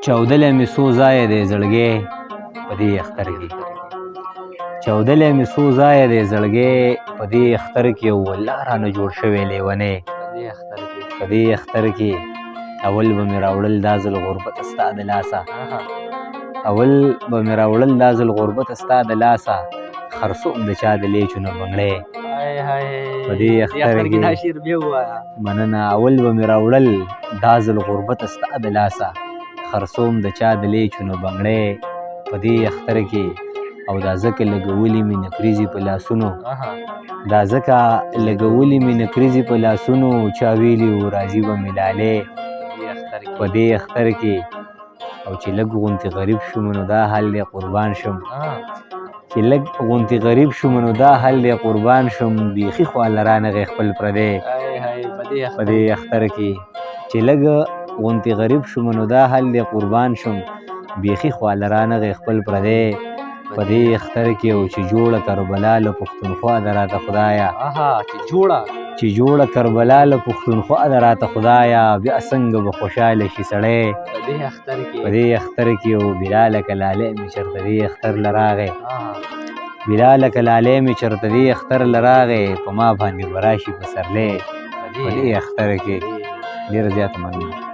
چاودلی مې څو ځایه دی زړګی په دې اختر کې چاودلی مې څو ځایه دی زړګی په دې اختر کې او والله رانه جوړ شوی لیونی په دې اختر کې اول به مې راوړل دا ځل غربته ستا د لاسه اول به مې راوړل دا ځل غربته ستا د لاسه خرڅوم د چا د لیچو نه بنګړی په دې اختر کې مننه اول به مې راوړل دا ځل غربته ستا د لاسه خرڅوم د چا د لیچو نه بنګړی په دې اختر کې او دا ځکه لګولي مې نکریزې په لاسونو دا ځکه لګولي مې نکریزې په لاسونو چا ویلي و راځي به مې لالې په دې اختر کې او چې لږ غونتې غریب شوم نو دا حال دی قربان شم چې لږ غونتې غریب شوم نو دا حال دی قربان شم بیخي خواله رانغی خپل پردی په دې اختر کې چې لږ غونتې غریب شوم نو دا حال دی قربان شم بیخي خواله رانغی خپل پردی په دې اختر کې او چې جوړه کربلا له پښتونخوا ده راته خدایه چې جوړه کربلا له پښتونخوا ده راته خدایه بیا څنګه به خوشحاله شي سړی په دې اختر کې او بلاله که لالی مې چېرته دې اختر له راغی بلاله که لالی مې چېرته دې اختر له راغی په ما باندې به راشي پسرلی په دې اختر کې ډېره زیاته مننه